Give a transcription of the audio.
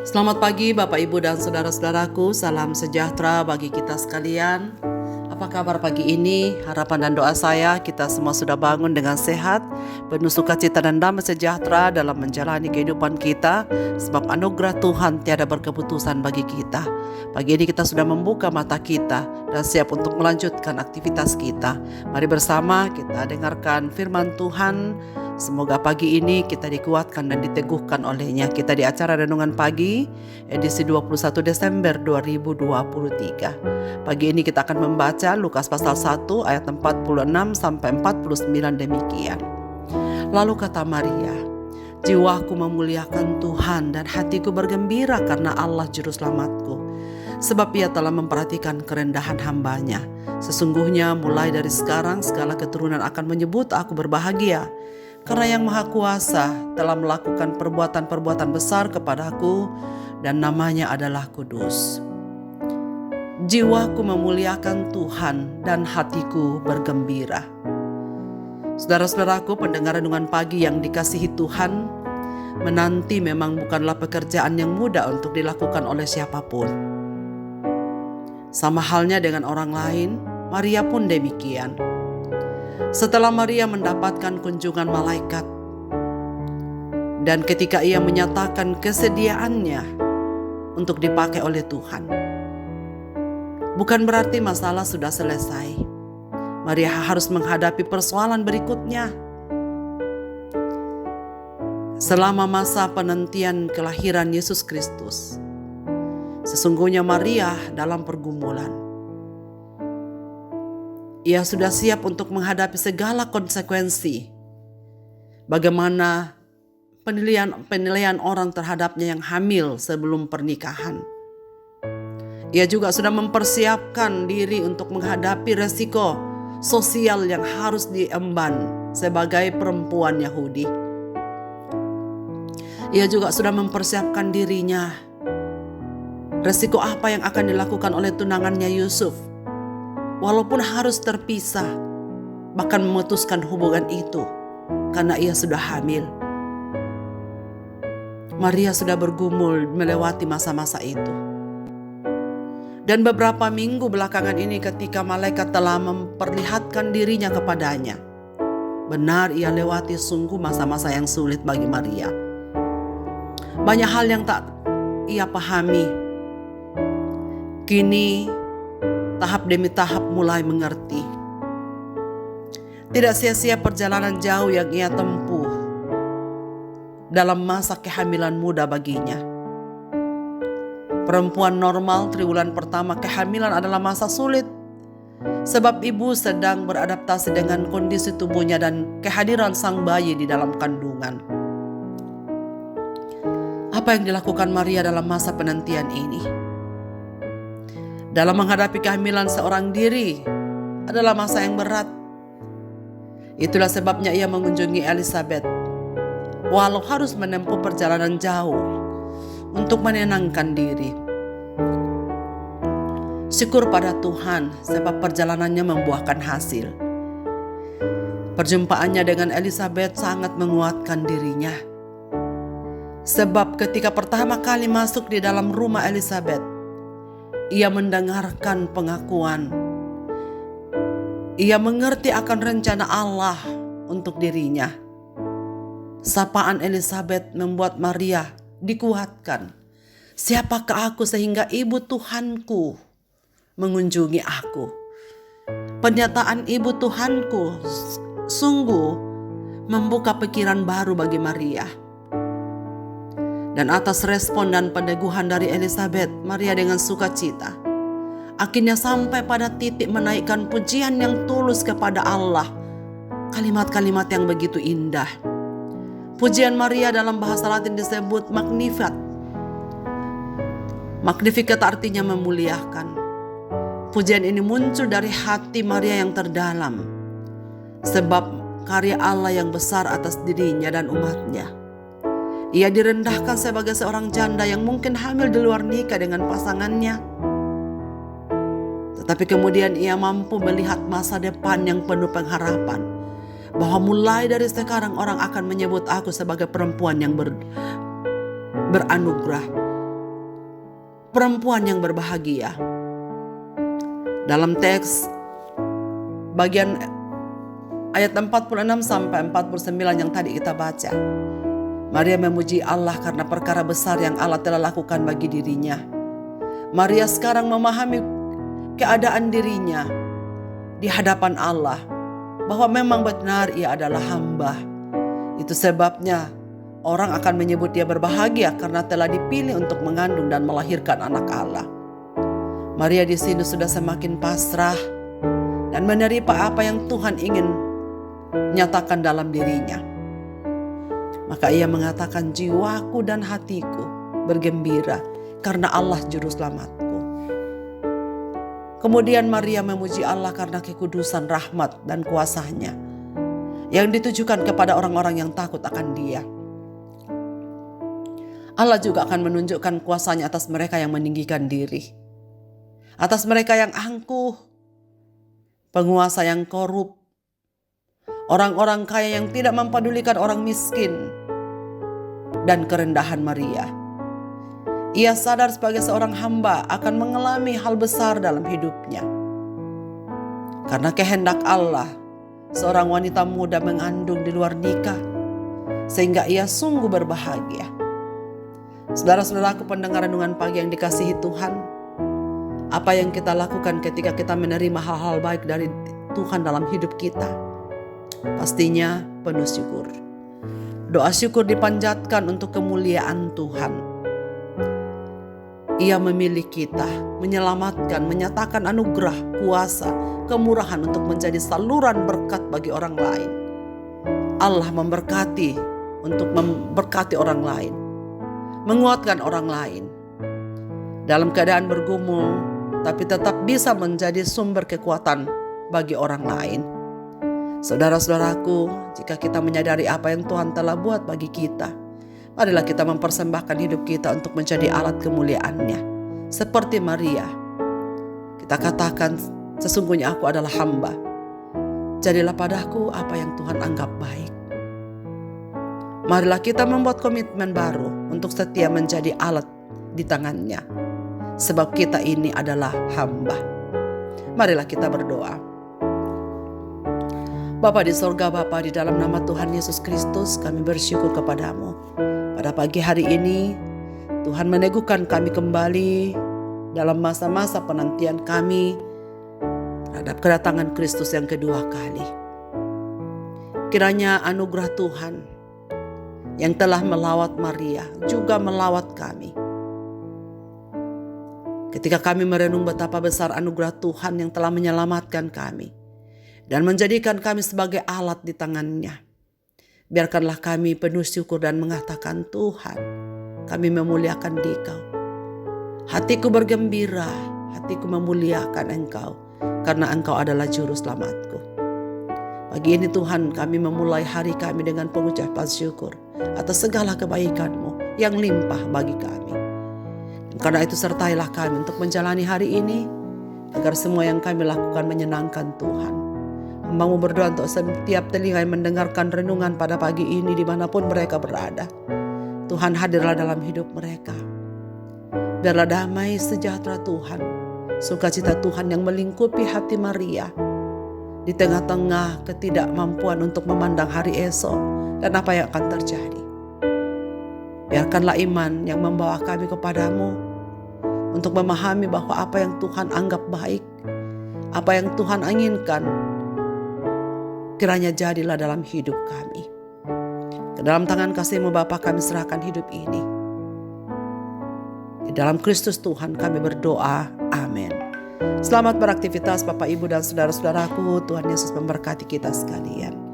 Selamat pagi Bapak Ibu dan saudara-saudaraku, salam sejahtera bagi kita sekalian. Apa kabar pagi ini? Harapan dan doa saya kita semua sudah bangun dengan sehat, penuh sukacita dan damai sejahtera dalam menjalani kehidupan kita, sebab anugerah Tuhan tiada berkeputusan bagi kita. Pagi ini kita sudah membuka mata kita dan siap untuk melanjutkan aktivitas kita. Mari bersama kita dengarkan firman Tuhan. Semoga pagi ini kita dikuatkan dan diteguhkan olehnya. Kita di acara Renungan Pagi edisi 21 Desember 2023. Pagi ini kita akan membaca Lukas pasal 1 ayat 46 sampai 49 demikian. Lalu kata Maria, "Jiwaku memuliakan Tuhan dan hatiku bergembira karena Allah juru selamatku. Sebab ia telah memperhatikan kerendahan hambanya. Sesungguhnya mulai dari sekarang segala keturunan akan menyebut aku berbahagia. Karena Yang Maha Kuasa telah melakukan perbuatan-perbuatan besar kepadaku dan namanya adalah kudus. Jiwaku memuliakan Tuhan dan hatiku bergembira." Saudara-saudaraku, pendengar renungan pagi yang dikasihi Tuhan, menanti memang bukanlah pekerjaan yang mudah untuk dilakukan oleh siapapun. Sama halnya dengan orang lain, Maria pun demikian. Setelah Maria mendapatkan kunjungan malaikat, dan ketika ia menyatakan kesediaannya untuk dipakai oleh Tuhan, bukan berarti masalah sudah selesai. Maria harus menghadapi persoalan berikutnya. Selama masa penantian kelahiran Yesus Kristus, sesungguhnya Maria dalam pergumulan. Ia sudah siap untuk menghadapi segala konsekuensi. Bagaimana penilaian orang terhadapnya yang hamil sebelum pernikahan. Ia juga sudah mempersiapkan diri untuk menghadapi resiko sosial yang harus diemban sebagai perempuan Yahudi. Ia juga sudah mempersiapkan dirinya. Resiko apa yang akan dilakukan oleh tunangannya Yusuf, walaupun harus terpisah, bahkan memutuskan hubungan itu karena ia sudah hamil. Maria sudah bergumul melewati masa-masa itu. Dan beberapa minggu belakangan ini ketika malaikat telah memperlihatkan dirinya kepadanya, benar ia lewati sungguh masa-masa yang sulit bagi Maria. Banyak hal yang tak ia pahami. Kini tahap demi tahap mulai mengerti. Tidak sia-sia perjalanan jauh yang ia tempuh dalam masa kehamilan muda baginya. Perempuan normal triwulan pertama kehamilan adalah masa sulit, sebab ibu sedang beradaptasi dengan kondisi tubuhnya dan kehadiran sang bayi di dalam kandungan. Apa yang dilakukan Maria dalam masa penantian ini? Dalam menghadapi kehamilan seorang diri adalah masa yang berat. Itulah sebabnya ia mengunjungi Elizabeth, walau harus menempuh perjalanan jauh untuk menenangkan diri. Syukur pada Tuhan sebab perjalanannya membuahkan hasil. Perjumpaannya dengan Elizabeth sangat menguatkan dirinya. Sebab ketika pertama kali masuk di dalam rumah Elizabeth, ia mendengarkan pengakuan. Ia mengerti akan rencana Allah untuk dirinya. Sapaan Elizabeth membuat Maria dikuatkan. Siapakah aku sehingga ibu Tuhanku mengunjungi aku? Pernyataan ibu Tuhanku sungguh membuka pikiran baru bagi Maria. Dan atas respon dan peneguhan dari Elizabeth, Maria dengan sukacita akhirnya sampai pada titik menaikkan pujian yang tulus kepada Allah. Kalimat-kalimat yang begitu indah. Pujian Maria dalam bahasa Latin disebut Magnificat. Magnificat artinya memuliakan. Pujian ini muncul dari hati Maria yang terdalam, sebab karya Allah yang besar atas dirinya dan umatnya. Ia direndahkan sebagai seorang janda yang mungkin hamil di luar nikah dengan pasangannya. Tetapi kemudian ia mampu melihat masa depan yang penuh pengharapan. Bahwa mulai dari sekarang orang akan menyebut aku sebagai perempuan yang beranugerah. perempuan yang berbahagia. Dalam teks bagian ayat 46 sampai 49 yang tadi kita baca, Maria memuji Allah karena perkara besar yang Allah telah lakukan bagi dirinya. Maria sekarang memahami keadaan dirinya di hadapan Allah, bahwa memang benar ia adalah hamba. Itu sebabnya orang akan menyebut dia berbahagia karena telah dipilih untuk mengandung dan melahirkan anak Allah. Maria di sini sudah semakin pasrah dan menerima apa yang Tuhan ingin nyatakan dalam dirinya. Maka ia mengatakan, jiwaku dan hatiku bergembira karena Allah juru selamatku. Kemudian Maria memuji Allah karena kekudusan, rahmat, dan kuasa-Nya yang ditujukan kepada orang-orang yang takut akan Dia. Allah juga akan menunjukkan kuasa-Nya atas mereka yang meninggikan diri, atas mereka yang angkuh, penguasa yang korup, orang-orang kaya yang tidak mempedulikan orang miskin, dan kerendahan Maria. Ia sadar sebagai seorang hamba akan mengalami hal besar dalam hidupnya. Karena kehendak Allah, seorang wanita muda mengandung di luar nikah, sehingga ia sungguh berbahagia. Saudara-saudaraku pendengar renungan pagi yang dikasihi Tuhan, apa yang kita lakukan ketika kita menerima hal-hal baik dari Tuhan dalam hidup kita? Pastinya penuh syukur. Doa syukur dipanjatkan untuk kemuliaan Tuhan. Ia memilih kita, menyelamatkan, menyatakan anugerah, kuasa, kemurahan untuk menjadi saluran berkat bagi orang lain. Allah memberkati untuk memberkati orang lain, menguatkan orang lain. Dalam keadaan bergumul, tapi tetap bisa menjadi sumber kekuatan bagi orang lain. Saudara-saudaraku, jika kita menyadari apa yang Tuhan telah buat bagi kita, marilah kita mempersembahkan hidup kita untuk menjadi alat kemuliaan-Nya. Seperti Maria, kita katakan, sesungguhnya aku adalah hamba. Jadilah padaku apa yang Tuhan anggap baik. Marilah kita membuat komitmen baru untuk setia menjadi alat di tangan-Nya. Sebab kita ini adalah hamba. Marilah kita berdoa. Bapa di sorga, Bapa, di dalam nama Tuhan Yesus Kristus, kami bersyukur kepadamu. Pada pagi hari ini, Tuhan meneguhkan kami kembali dalam masa-masa penantian kami terhadap kedatangan Kristus yang kedua kali. Kiranya anugerah Tuhan yang telah melawat Maria juga melawat kami. Ketika kami merenung betapa besar anugerah Tuhan yang telah menyelamatkan kami dan menjadikan kami sebagai alat di tangan-Nya, biarkanlah kami penuh syukur dan mengatakan, Tuhan, kami memuliakan Dikau. Hatiku bergembira, hatiku memuliakan Engkau, karena Engkau adalah juru selamatku. Pagi ini Tuhan, kami memulai hari kami dengan pengucapan syukur atas segala kebaikan-Mu yang limpah bagi kami. Dan karena itu sertailah kami untuk menjalani hari ini, agar semua yang kami lakukan menyenangkan Tuhan. Hamba-Mu berdoa untuk setiap telinga yang mendengarkan renungan pada pagi ini dimanapun mereka berada. Tuhan, hadirlah dalam hidup mereka. Biarlah damai sejahtera Tuhan, sukacita Tuhan yang melingkupi hati Maria di tengah-tengah ketidakmampuan untuk memandang hari esok dan apa yang akan terjadi. Biarkanlah iman yang membawa kami kepadamu untuk memahami bahwa apa yang Tuhan anggap baik, apa yang Tuhan inginkan, kiranya jadilah dalam hidup kami. Ke dalam tangan kasih-Mu Bapa kami serahkan hidup ini. Di dalam Kristus Tuhan kami berdoa. Amin. Selamat beraktivitas Bapak, Ibu, dan saudara-saudaraku. Tuhan Yesus memberkati kita sekalian.